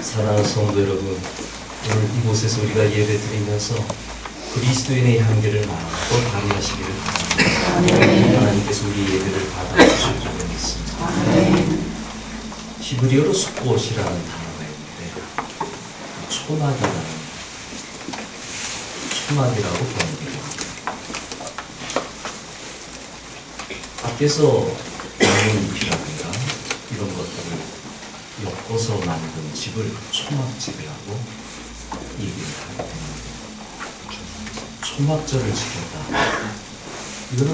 사랑하는 성도 여러분, 오늘 이곳에서 우리가 예배드리면서 그리스도인의 향기를 마음껏 발휘하시기를 바랍니다. 하나님께서 우리 예배를 받아주실 줄 믿습니다. 히브리어로 수꽃이라는 단어가 있는데 초막이라고 번역되고 밖에서 나뭇잎이라든가 이런 것들을 엮어서 만든 집을 초막집이라고 얘기를 하게 됩니다. 초막절을 지켰다. 이거는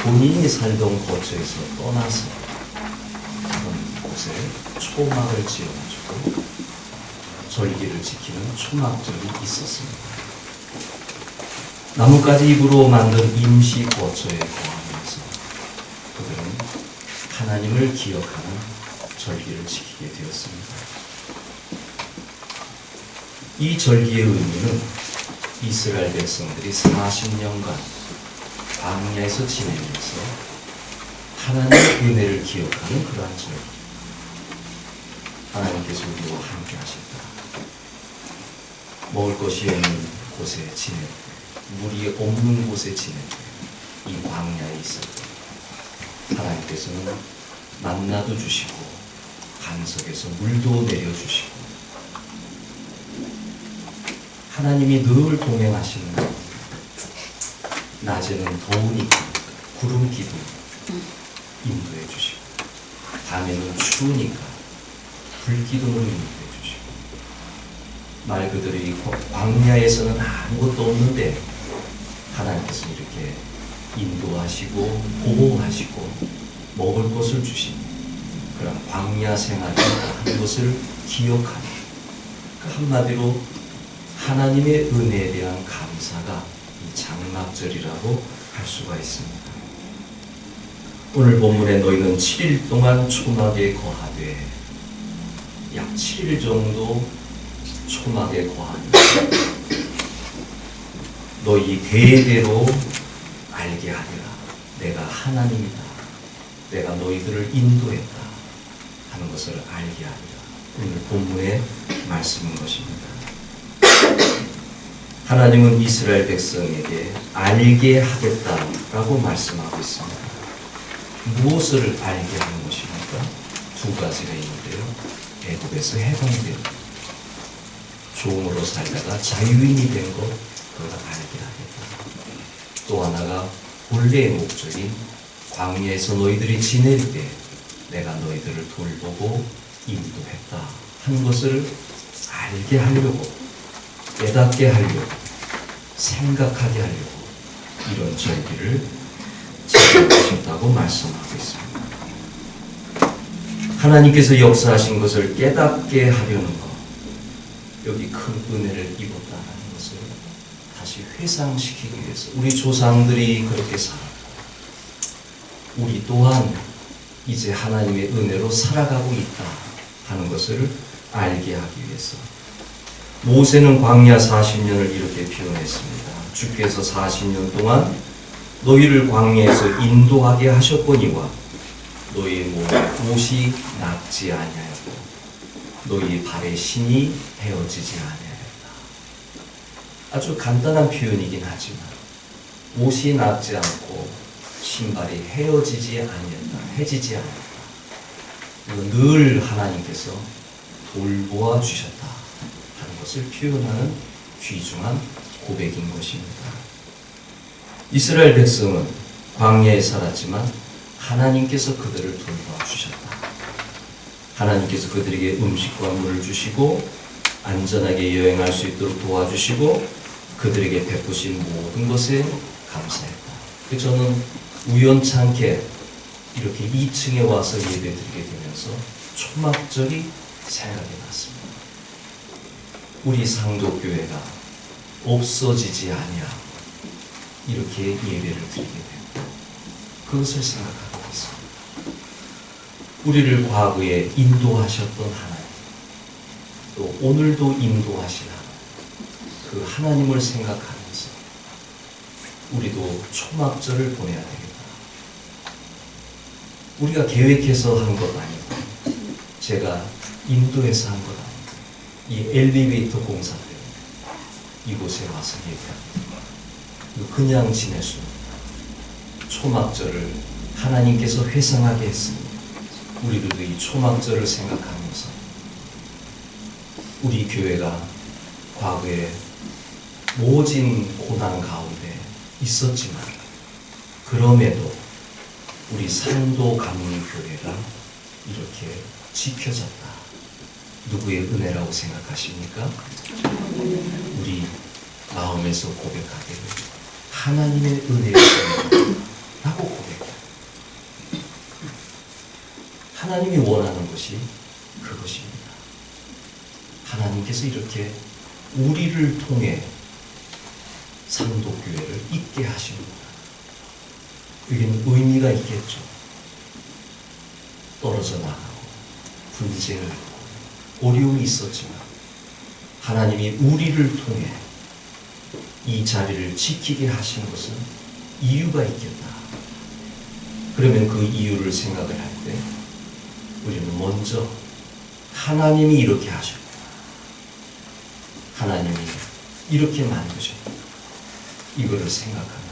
본인이 살던 거처에서 떠나서 그런 곳에 초막을 지어가지고 절기를 지키는 초막절이 있었습니다. 나뭇가지 잎으로 만든 임시 거처에 거하면서 그들은 하나님을 기억하는 절기를 지키게 되었습니다. 이 절기의 의미는 이스라엘 백성들이 40년간 광야에서 지내면서 하나님의 은혜를 기억하는 그러한 절기. 하나님께서 우리와 함께 하셨다. 먹을 것이 없는 곳에 지낼 때, 물이 없는 곳에 지낼 때, 이 광야에 있을 때 하나님께서는 만나도 주시고 반석에서 물도 내려주시고 하나님이 늘 동행하시는 낮에는 더우니까 구름 기둥 인도해 주시고 밤에는 추우니까 불 기둥으로 인도해 주시고 말 그대로 이 광야에서는 아무것도 없는데 하나님께서 이렇게 인도하시고 보호하시고 먹을 것을 주시니 그런 광야 생활을 한 것을 기억하는 그 한마디로 하나님의 은혜에 대한 감사가 이 장막절이라고 할 수가 있습니다. 오늘 본문에 너희는 7일 동안 초막에 거하되 약 7일 정도 초막에 거하니 너희 대대로 알게 하리라. 내가 하나님이다. 내가 너희들을 인도했다 하는 것을 알게 하리라. 오늘 본문의 말씀인 것입니다. 하나님은 이스라엘 백성에게 알게 하겠다라고 말씀하고 있습니다. 무엇을 알게 하는 것입니까? 두 가지가 있는데요. 애굽에서 해방된 종으로 살다가 자유인이 된 것, 그걸 알게 하겠다. 또 하나가 본래의 목적인 광야에서 너희들이 지낼 때 내가 너희들을 돌보고 인도했다 하는 것을 알게 하려고, 깨닫게 하려고, 생각하게 하려고 이런 절기를 지켜주신다고 말씀하고 있습니다. 하나님께서 역사하신 것을 깨닫게 하려는 것, 여기 큰 은혜를 입었다는 것을 다시 회상시키기 위해서 우리 조상들이 그렇게 살았고 우리 또한 이제 하나님의 은혜로 살아가고 있다 하는 것을 알게 하기 위해서 모세는 광야 40년을 이렇게 표현했습니다. 주께서 40년 동안 너희를 광야에서 인도하게 하셨거니와 너희의 몸에 옷이 낫지 아니하였고 너희 발의 신이 헤어지지 아니하였다. 아주 간단한 표현이긴 하지만 옷이 낫지 않고 신발이 헤어지지 아니했다. 해지지 않았다. 이건 늘 하나님께서 돌보아 주셨다 하는 것을 표현하는 귀중한 고백인 것입니다. 이스라엘 백성은 광야에 살았지만 하나님께서 그들을 돌보아 주셨다. 하나님께서 그들에게 음식과 물을 주시고 안전하게 여행할 수 있도록 도와주시고 그들에게 베푸신 모든 것에 감사했다. 저는 우연찮게 이렇게 2층에 와서 예배드리게 되면서 초막절이 생각이 났습니다. 우리 상도교회가 없어지지 아니하고 이렇게 예배를 드리게 되고 그것을 생각하고 있습니다. 우리를 과거에 인도하셨던 하나님, 또 오늘도 인도하실 하나님, 그 하나님을 생각하면서 우리도 초막절을 보내야 되겠다. 우리가 계획해서 한 것 아니고 제가 인도해서 한 것 아니고 이 엘리베이터 공사 때문에 이곳에 와서 예배합니다. 그냥 지낼 수 없다. 초막절을 하나님께서 회상하게 했습니다. 우리들도 이 초막절을 생각하면서 우리 교회가 과거에 모진 고난 가운데 있었지만 그럼에도 우리 산도 감리교회가 이렇게 지켜졌다. 누구의 은혜라고 생각하십니까? 우리 마음에서 고백하기를 하나님의 은혜였습니다. 라고 고백해요. 하나님이 원하는 것이 그것입니다. 하나님께서 이렇게 우리를 통해 산도교회를 있게 하시는구나. 여기는 의미가 있겠죠. 떨어져 나가고 분쟁을 하고 어려움이 있었지만 하나님이 우리를 통해 이 자리를 지키게 하신 것은 이유가 있겠다. 그러면 그 이유를 생각을 할 때 우리는 먼저 하나님이 이렇게 하셨다. 하나님이 이렇게 만드셨다. 이거를 생각하는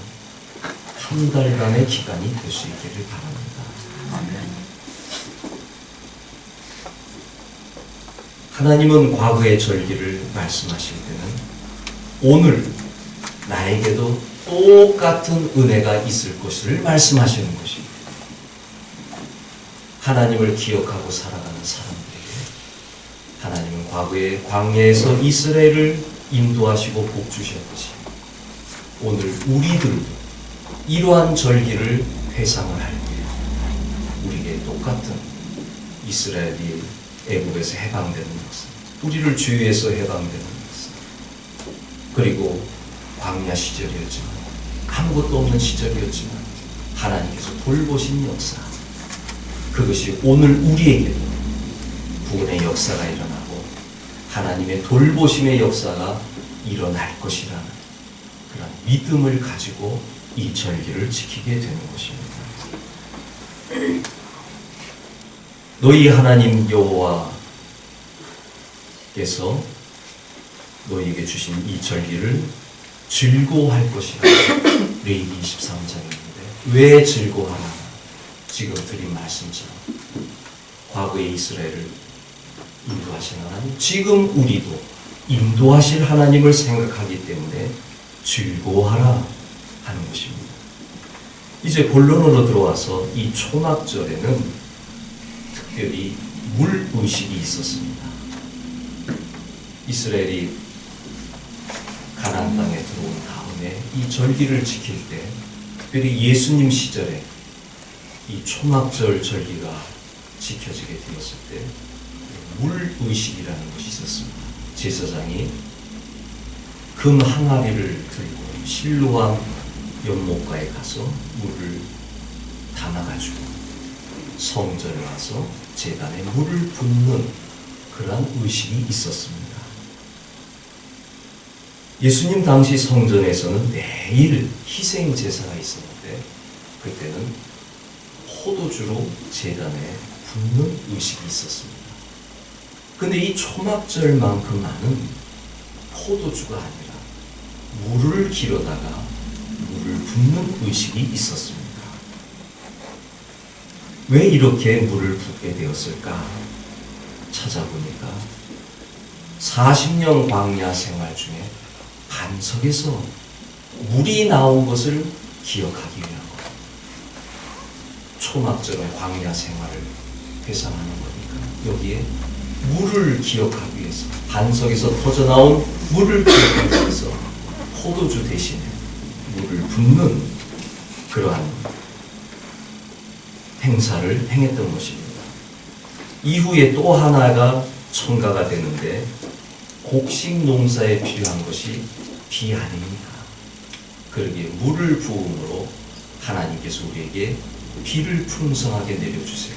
한 달간의 기간이 될 수 있기를 바랍니다. 아멘. 하나님은 과거의 절기를 말씀하실 때는 오늘 나에게도 똑같은 은혜가 있을 것을 말씀하시는 것입니다. 하나님을 기억하고 살아가는 사람들에게 하나님은 과거에 광야에서 이스라엘을 인도하시고 복주셨듯이 오늘 우리들도 이러한 절기를 회상을 할 때 우리에게 똑같은 이스라엘이 애국에서 해방되는 역사, 우리를 주위에서 해방되는 역사, 그리고 광야 시절이었지만 아무것도 없는 시절이었지만 하나님께서 돌보신 역사, 그것이 오늘 우리에게도 구원의 역사가 일어나고 하나님의 돌보심의 역사가 일어날 것이라는 그런 믿음을 가지고 이 절기를 지키게 되는 것입니다. 너희 하나님 여호와께서 너희에게 주신 이 절기를 즐거워할 것이라. 레위기 23장인데 왜 즐거워하나? 지금 드린 말씀처럼 과거의 이스라엘을 인도하신 하나님, 지금 우리도 인도하실 하나님을 생각하기 때문에 즐거워하라 하는 것입니다. 이제 본론으로 들어와서 이 초막절에는 특별히 물의식이 있었습니다. 이스라엘이 가나안 땅에 들어온 다음에 이 절기를 지킬 때 특별히 예수님 시절에 이 초막절 절기가 지켜지게 되었을 때 물의식이라는 것이 있었습니다. 제사장이 금 항아리를 들고 실로암 연못가에 가서 물을 담아가지고 성전에 와서 제단에 물을 붓는 그러한 의식이 있었습니다. 예수님 당시 성전에서는 매일 희생 제사가 있었는데 그때는 포도주로 제단에 붓는 의식이 있었습니다. 근데 이 초막절만큼만은 포도주가 아니라 물을 길어다가 물을 붓는 의식이 있었습니다. 왜 이렇게 물을 붓게 되었을까? 찾아보니까 40년 광야 생활 중에 반석에서 물이 나온 것을 기억하기 위한 것. 초막절은 광야 생활을 회상하는 거니까 여기에 물을 기억하기 위해서, 반석에서 터져나온 물을 기억하기 위해서 포도주 대신에 물을 붓는 그러한 행사를 행했던 것입니다. 이후에 또 하나가 첨가가 되는데, 곡식 농사에 필요한 것이 비 아닙니까? 그러기에 물을 부음으로 하나님께서 우리에게 비를 풍성하게 내려주세요.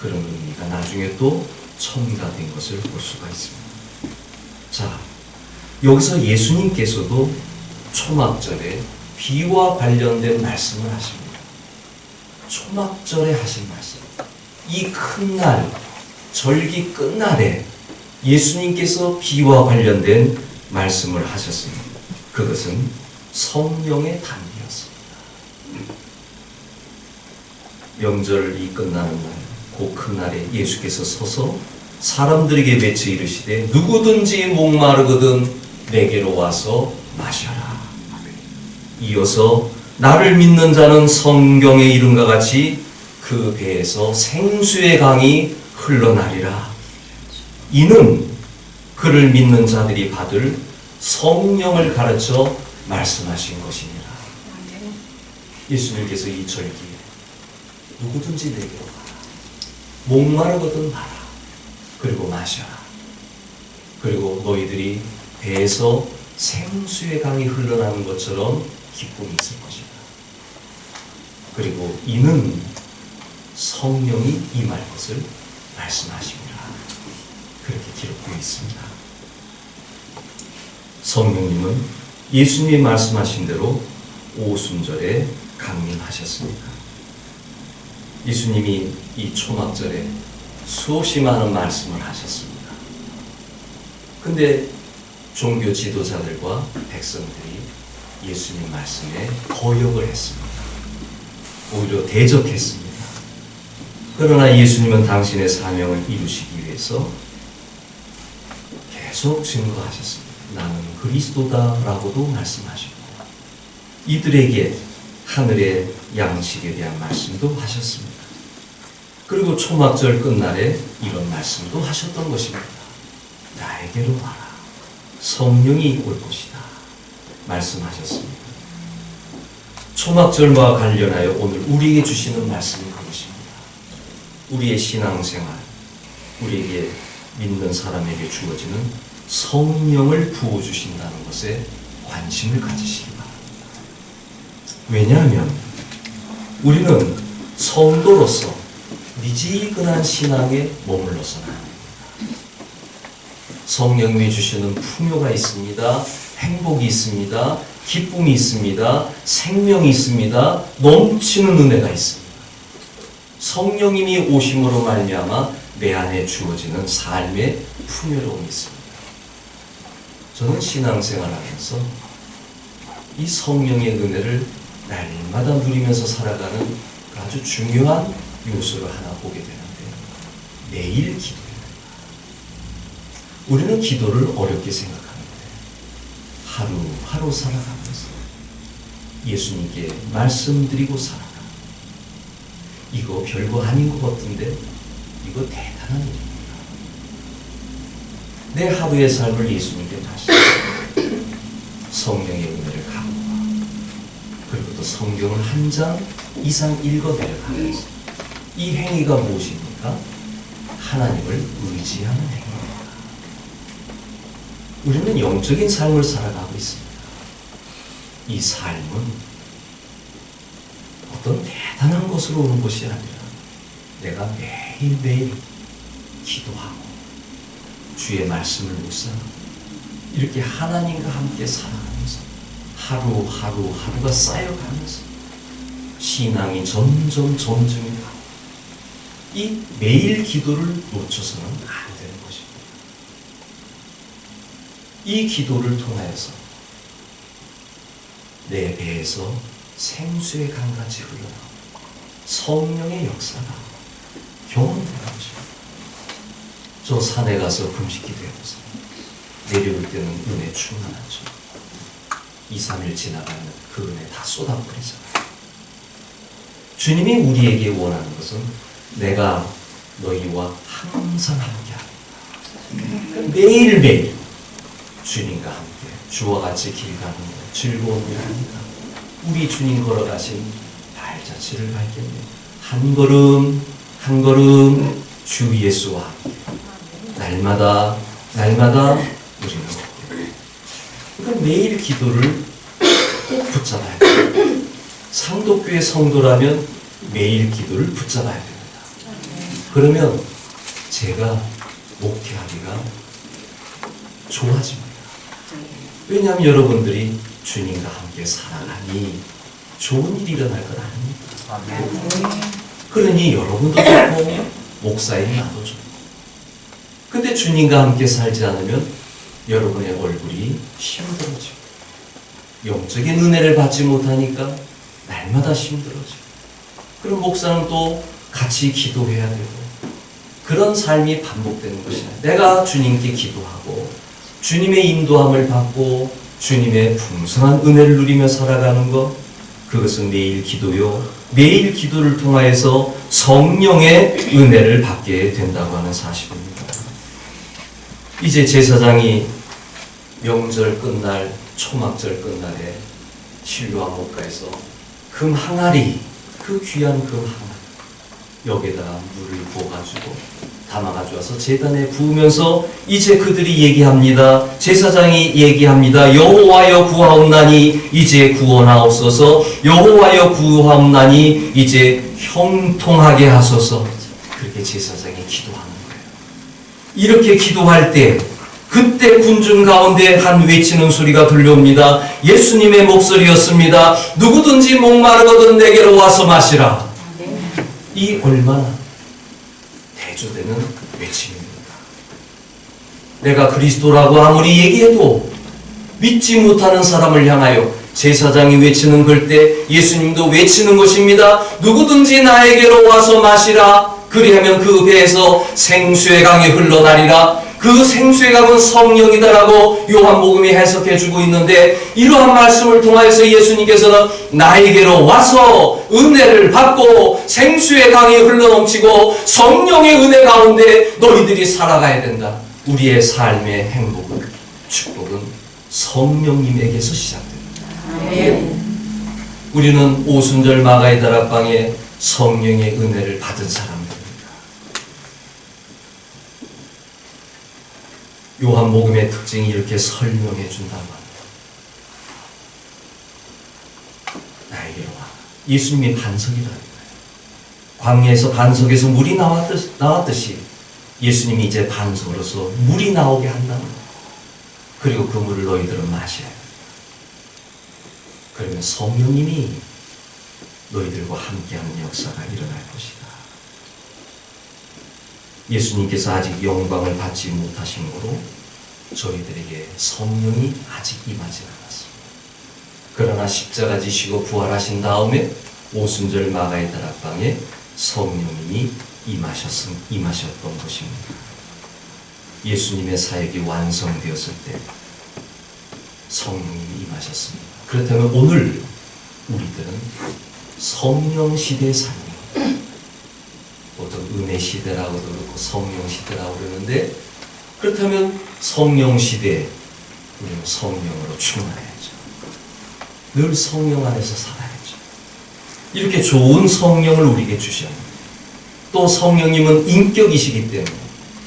그런 의미가 나중에 또 첨가된 것을 볼 수가 있습니다. 자, 여기서 예수님께서도 초막절에 비와 관련된 말씀을 하십니다. 초막절에 하신 말씀, 이 큰 날, 절기 끝날에 예수님께서 비와 관련된 말씀을 하셨습니다. 그것은 성령의 단비였습니다. 명절이 끝나는 날, 그 큰 날에 예수께서 서서 사람들에게 외쳐 이르시되 누구든지 목마르거든 내게로 와서 마셔라. 이어서 나를 믿는 자는 성경에 이른과 같이 그 배에서 생수의 강이 흘러나리라. 이는 그를 믿는 자들이 받을 성령을 가르쳐 말씀하신 것이니라. 예수님께서 이 절기에 누구든지 내게로 와라. 목마르거든 와라. 그리고 마셔라. 그리고 너희들이 배에서 생수의 강이 흘러나는 것처럼 기쁨이 있을 것이다. 그리고 이는 성령이 임할 것을 말씀하십니다. 그렇게 기록되어 있습니다. 성령님은 예수님이 말씀하신 대로 오순절에 강림하셨습니다. 예수님이 이 초막절에 수없이 많은 말씀을 하셨습니다. 근데 종교 지도자들과 백성들이 예수님 말씀에 거역을 했습니다. 오히려 대적했습니다. 그러나 예수님은 당신의 사명을 이루시기 위해서 계속 증거하셨습니다. 나는 그리스도다라고도 말씀하시고 이들에게 하늘의 양식에 대한 말씀도 하셨습니다. 그리고 초막절 끝날에 이런 말씀도 하셨던 것입니다. 나에게로 와라. 성령이 올 것이다. 말씀하셨습니다. 초막절과 관련하여 오늘 우리에게 주시는 말씀이 그것입니다. 우리의 신앙생활, 우리에게 믿는 사람에게 주어지는 성령을 부어주신다는 것에 관심을 가지시기 바랍니다. 왜냐하면 우리는 성도로서 미지근한 신앙에 머물러서는 안 됩니다. 성령님이 주시는 풍요가 있습니다. 행복이 있습니다. 기쁨이 있습니다. 생명이 있습니다. 넘치는 은혜가 있습니다. 성령님이 오심으로 말미암아 내 안에 주어지는 삶의 풍요로움이 있습니다. 저는 신앙생활하면서 이 성령의 은혜를 날마다 누리면서 살아가는 아주 중요한 요소를 하나 보게 되는데, 매일 기도입니다. 우리는 기도를 어렵게 생각하는데 하루하루 살아가면서 예수님께 말씀드리고 살아가는, 이거 별거 아닌 것 같은데 이거 대단한 일입니다. 내 하루의 삶을 예수님께 다시 성령의 은혜를 강구하고, 그리고 또 성경을 한 장 이상 읽어내려가면서 이 행위가 무엇입니까? 하나님을 의지하는 행위입니다. 우리는 영적인 삶을 살아가고 있습니다. 이 삶은 어떤 대단한 것으로 오는 것이 아니라 내가 매일매일 기도하고 주의 말씀을 묵상하고 이렇게 하나님과 함께 살아가면서 하루가 쌓여가면서 신앙이 점점 점증해가고, 이 매일 기도를 놓쳐서는 안 되는 것입니다. 이 기도를 통하여서 내 배에서 생수의 강같이 흘러나오고 성령의 역사가 경험되는 것입니다. 저 산에 가서 금식 기도해보세요. 내려올 때는 은혜 충만하죠. 2, 3일 지나가면 그 은혜 다 쏟아버리잖아요. 주님이 우리에게 원하는 것은 내가 너희와 항상 함께하겠다. 매일매일 주님과 함께 주와 같이 길 가는 것 즐거운 일 아닙니다. 우리 주님 걸어가신 발자취를 밟겠네. 한 걸음 한 걸음 주 예수와 함께 날마다 우리는 그러니까 매일 기도를 꼭 붙잡아야 됩니다. 상독교회 성도라면 매일 기도를 붙잡아야 됩니다. 그러면 제가 목회하기가 좋아집니다. 왜냐하면 여러분들이 주님과 함께 살아가니 좋은 일이 일어날 건 아닙니다. 그러니 여러분도 좋고 목사인 나도 좋고. 근데 주님과 함께 살지 않으면 여러분의 얼굴이 힘들어지고 영적인 은혜를 받지 못하니까 날마다 힘들어지고 그럼 목사는 또 같이 기도해야 되고 그런 삶이 반복되는 것이야. 내가 주님께 기도하고 주님의 인도함을 받고 주님의 풍성한 은혜를 누리며 살아가는 것 그것은 매일 기도요. 매일 기도를 통하여서 성령의 은혜를 받게 된다고 하는 사실입니다. 이제 제사장이 명절 끝날 초막절 끝날에 실로암 목가에서 금 항아리 그 귀한 금 항아리 여기에다가 물을 부어가지고 담아가지고 와서 제단에 부으면서 이제 그들이 얘기합니다. 제사장이 얘기합니다. 여호와여 구하옵나니 이제 구원하옵소서. 여호와여 구하옵나니 이제 형통하게 하소서. 그렇게 제사장이 기도하는 거예요. 이렇게 기도할 때 그때 군중 가운데 한 외치는 소리가 들려옵니다. 예수님의 목소리였습니다. 누구든지 목마르거든 내게로 와서 마시라. 이 얼마나 대조되는 외침입니다. 내가 그리스도라고 아무리 얘기해도 믿지 못하는 사람을 향하여 제사장이 외치는 걸 때 예수님도 외치는 것입니다. 누구든지 나에게로 와서 마시라. 그리하면 그 배에서 생수의 강이 흘러나리라. 그 생수의 강은 성령이다라고 요한복음이 해석해주고 있는데 이러한 말씀을 통하여서 예수님께서는 나에게로 와서 은혜를 받고 생수의 강이 흘러넘치고 성령의 은혜 가운데 너희들이 살아가야 된다. 우리의 삶의 행복은 축복은 성령님에게서 시작됩니다. 네. 우리는 오순절 마가의 다락방에 성령의 은혜를 받은 사람들입니다. 요한복음의 특징이 이렇게 설명해 준단 말이에요. 나에게로 와. 예수님이 반석이라는 거예요. 광야에서 반석에서 물이 나왔듯이 예수님이 이제 반석으로서 물이 나오게 한다는 거예요. 그리고 그 물을 너희들은 마셔야 돼요. 그러면 성령님이 너희들과 함께하는 역사가 일어날 것이다. 예수님께서 아직 영광을 받지 못하신 거로 저희들에게 성령이 아직 임하지 않았습니다. 그러나 십자가 지시고 부활하신 다음에 오순절 마가의 다락방에 성령님이 임하셨던 것입니다. 예수님의 사역이 완성되었을 때 성령님이 임하셨습니다. 그렇다면 오늘 우리들은 성령 시대의 삶이에요. 보통 은혜 시대라고도 그렇고 성령 시대라고 그러는데 그렇다면 성령 시대에 우리는 성령으로 충만해야죠. 늘 성령 안에서 살아야죠. 이렇게 좋은 성령을 우리에게 주셔야 합니다. 또 성령님은 인격이시기 때문에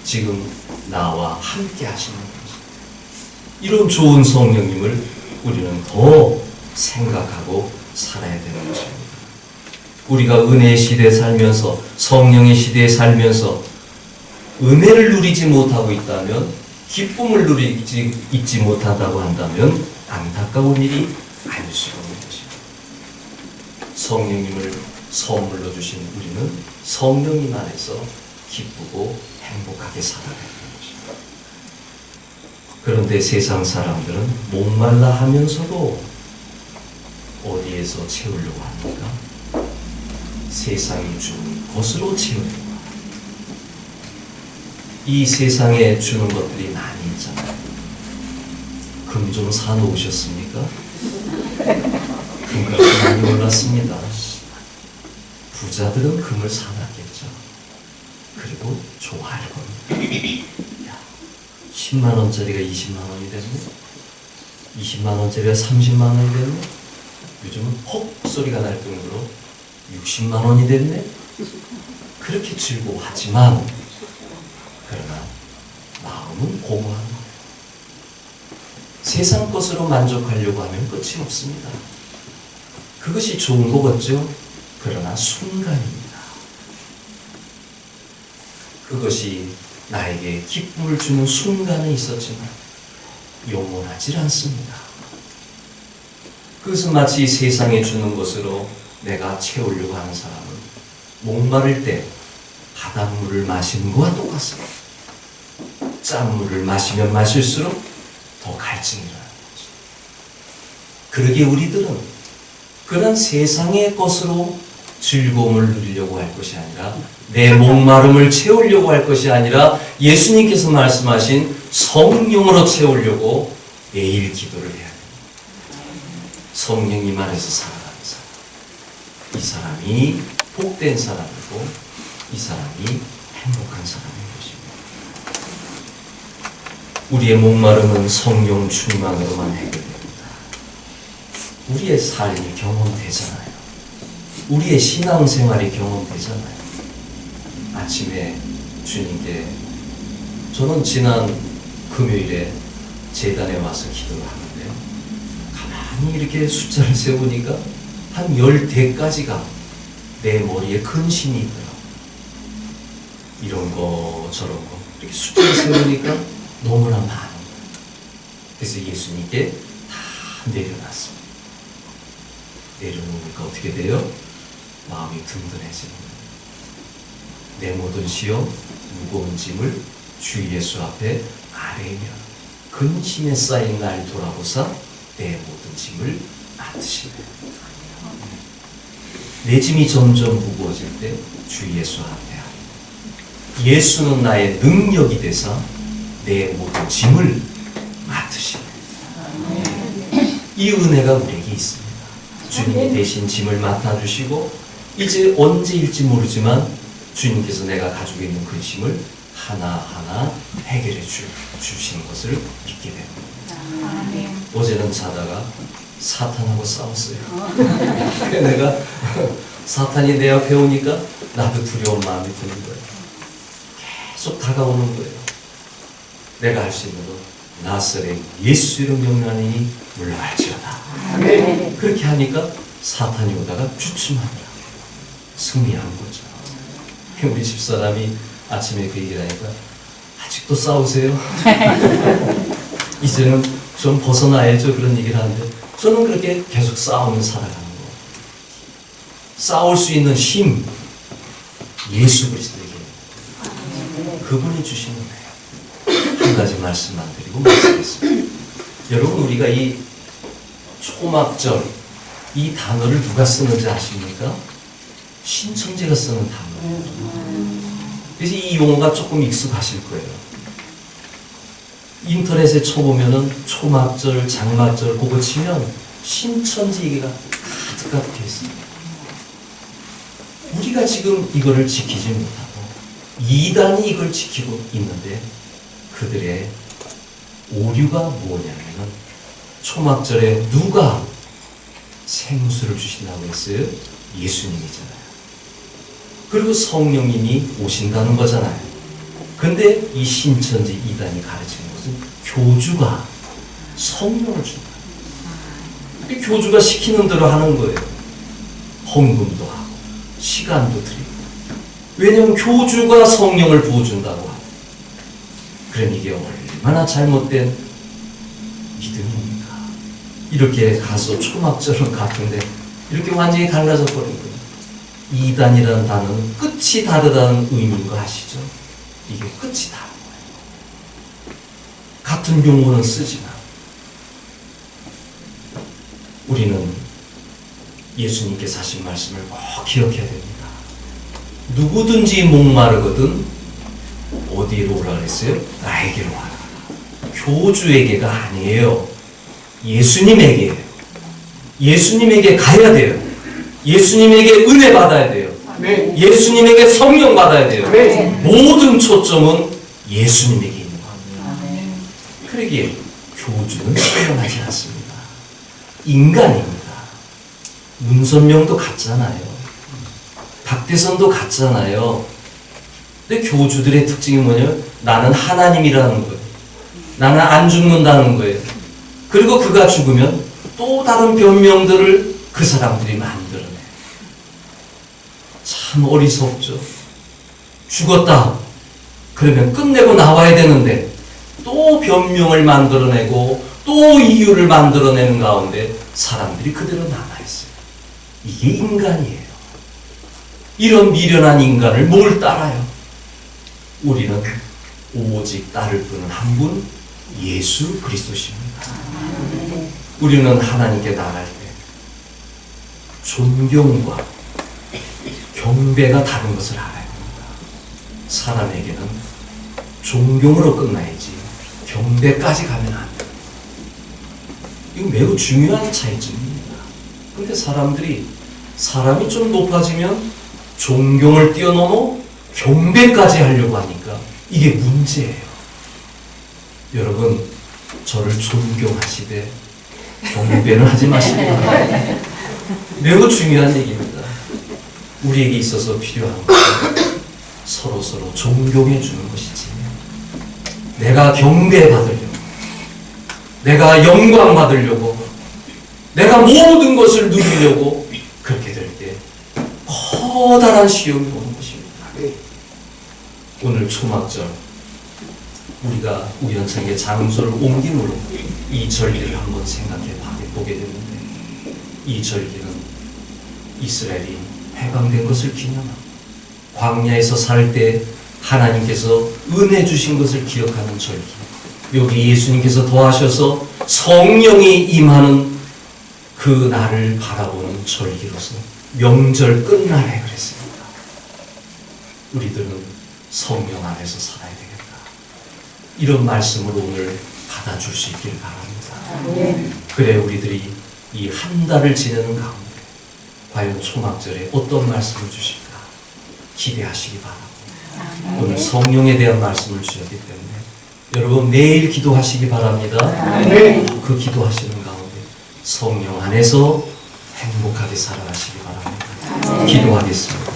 지금 나와 함께 하시는 거죠. 이런 좋은 성령님을 우리는 더 생각하고 살아야 되는 것입니다. 우리가 은혜의 시대에 살면서 성령의 시대에 살면서 은혜를 누리지 못하고 있다면 기쁨을 누리지 있지 못하다고 한다면 안타까운 일이 아닐 수가 없는 것입니다. 성령님을 선물로 주신 우리는 성령님 안에서 기쁘고 행복하게 살아가야 하는 것입니다. 그런데 세상 사람들은 목말라 하면서도 어디에서 채우려고 합니까? 세상이 주는 것으로 채우려고 합니다. 이 세상에 주는 것들이 많이 있잖아요. 금 좀 사놓으셨습니까? 금값이 많이 올랐습니다. 부자들은 금을 사놨겠죠. 그리고 좋아할 겁니다. 야, 10만 원짜리가 20만 원이 됐네. 20만 원짜리가 30만 원이 됐네. 요즘은 헉 소리가 날 정도로 60만 원이 됐네. 그렇게 즐거워하지만 그러나 마음은 공허한 거예요. 세상 것으로 만족하려고 하면 끝이 없습니다. 그것이 좋은 거겠죠. 그러나 순간입니다. 그것이 나에게 기쁨을 주는 순간은 있었지만 영원하지 않습니다. 그것은 마치 세상에 주는 것으로 내가 채우려고 하는 사람은 목마를 때 바닷물을 마시는 것과 똑같습니다. 짠물을 마시면 마실수록 더 갈증이 일어나는 거죠. 그러기에 우리들은 그런 세상의 것으로 즐거움을 누리려고 할 것이 아니라 내 목마름을 채우려고 할 것이 아니라 예수님께서 말씀하신 성령으로 채우려고 매일 기도를 해야 됩니다. 성령님 안에서 살아가는 사람. 이 사람이 복된 사람이고 이 사람이 행복한 사람인 것입니다. 우리의 목마름은 성령 충만으로만 해결됩니다. 우리의 삶이 경험되잖아요. 우리의 신앙생활이 경험되잖아요. 아침에 주님께 저는 지난 금요일에 제단에 와서 기도를 하는데 가만히 이렇게 숫자를 세보니까 한 10대까지가 내 머리에 근심이 있더라고요. 이런 거 저런 거 이렇게 숫자를 세보니까 너무나 많은 거예요. 그래서 예수님께 다 내려놨습니다. 내려놓으니까 어떻게 돼요? 마음이 든든해지는 거예요. 내 모든 시험, 무거운 짐을 주 예수 앞에 아뢰며 근심에 쌓인 날 돌아보사 내 모든 짐을 맡으시네. 내 짐이 점점 무거워질 때 주 예수 앞에 아뢰며 예수는 나의 능력이 되사 내 모든 짐을 맡으시네. 이 은혜가 우리에게 있습니다. 주님이 대신 짐을 맡아주시고 이제 언제일지 모르지만 주님께서 내가 가지고 있는 근심을 하나하나 해결해 주시는 것을 믿게 됩니다. 어제는 자다가 사탄하고 싸웠어요. 내가 사탄이 내 앞에 오니까 나도 두려운 마음이 드는 거예요. 계속 다가오는 거예요. 내가 할 수 있는 건 나사렛 예수 이름 명하니 물러갈지어다. 그렇게 하니까 사탄이 오다가 주춤하더라. 승리한 거죠. 우리 집사람이 아침에 그 얘기를 하니까 아직도 싸우세요? 이제는 좀 벗어나야죠. 그런 얘기를 하는데 저는 그렇게 계속 싸우며 살아가는 거예요. 싸울 수 있는 힘 예수 그리스도에게 그분이 주시는 거예요. 한 가지 말씀만 드리고 마치겠습니다. 여러분 우리가 이 초막절 이 단어를 누가 쓰는지 아십니까? 신천지가 쓰는 단어예요. 그래서 이 용어가 조금 익숙하실 거예요. 인터넷에 쳐보면은 초막절, 장막절 그거 치면 신천지 얘기가 가득가득해 있습니다. 우리가 지금 이거를 지키지 못하고 이단이 이걸 지키고 있는데 그들의 오류가 뭐냐면은 초막절에 누가 생수를 주신다고 했어요? 예수님이잖아요. 그리고 성령님이 오신다는 거잖아요. 근데 이 신천지 이단이 가르치는 것은 교주가 성령을 준다. 교주가 시키는 대로 하는 거예요. 헌금도 하고 시간도 드리고. 왜냐하면 교주가 성령을 부어준다고 하고. 그럼 이게 얼마나 잘못된 믿음입니까? 이렇게 가서 초막절은 같은데 이렇게 완전히 달라져 버린 거예요. 이단이라는 단어는 끝이 다르다는 의미인 거 아시죠? 이게 끝이 다른 거예요. 같은 용어는 쓰지만 우리는 예수님께서 하신 말씀을 꼭 기억해야 됩니다. 누구든지 목마르거든 어디로 오라 그랬어요? 나에게로 와라. 교주에게가 아니에요. 예수님에게예요. 예수님에게 가야 돼요. 예수님에게 은혜 받아야 돼요. 예수님에게 성령 받아야 돼요. 모든 초점은 예수님에게 있는 겁니다. 그러기에 교주는 소명하지 않습니다. 인간입니다. 문선명도 같잖아요. 박대선도 같잖아요. 근데 교주들의 특징이 뭐냐면 나는 하나님이라는 거예요. 나는 안 죽는다는 거예요. 그리고 그가 죽으면 또 다른 변명들을 그 사람들이 만들어내요. 참 어리석죠. 죽었다. 그러면 끝내고 나와야 되는데 또 변명을 만들어내고 또 이유를 만들어내는 가운데 사람들이 그대로 남아있어요. 이게 인간이에요. 이런 미련한 인간을 뭘 따라요? 우리는 오직 따를 분은 한 분, 예수 그리스도십니다. 우리는 하나님께 나갈 때 존경과 경배가 다른 것을 알아야 됩니다. 사람에게는 존경으로 끝나야지 경배까지 가면 안 돼요. 이거 매우 중요한 차이점입니다. 근데 사람이 좀 높아지면 존경을 뛰어넘어 경배까지 하려고 하니까 이게 문제예요. 여러분, 저를 존경하시되 경배는 하지 마시기 바랍니다. 매우 중요한 얘기입니다. 우리에게 있어서 필요한 것은 서로 존경해 주는 것이지, 내가 경배받으려고, 내가 영광 받으려고, 내가 모든 것을 누리려고 그렇게 될 때 커다란 시험이 오는 것입니다. 오늘 초막절 우리가 우연찮게 장소를 옮김으로 이 절기를 한번 생각해 보게 되는데, 이 절기는 이스라엘이 해방된 것을 기념하고 광야에서 살 때 하나님께서 은혜 주신 것을 기억하는 절기, 여기 예수님께서 더하셔서 성령이 임하는 그 날을 바라보는 절기로서 명절 끝날에 그랬습니다. 우리들은 성령 안에서 살아야 되겠다. 이런 말씀으로 오늘 받아줄 수 있기를 바랍니다. 그래 우리들이 이 한 달을 지내는 가운데 과연 초막절에 어떤 말씀을 주실까 기대하시기 바랍니다. 오늘 성령에 대한 말씀을 주셨기 때문에 여러분 매일 기도하시기 바랍니다. 그 기도하시는 가운데 성령 안에서 행복하게 살아가시기 바랍니다. 기도하겠습니다.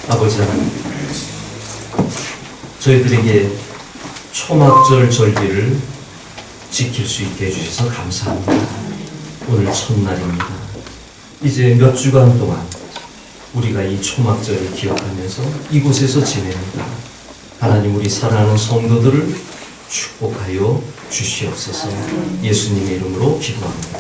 아버지 하나님, 저희들에게 초막절 절기를 지킬 수 있게 해주셔서 감사합니다. 오늘 첫날입니다. 이제 몇 주간 동안 우리가 이 초막절을 기억하면서 이곳에서 지냅니다. 하나님, 우리 사랑하는 성도들을 축복하여 주시옵소서. 예수님의 이름으로 기도합니다.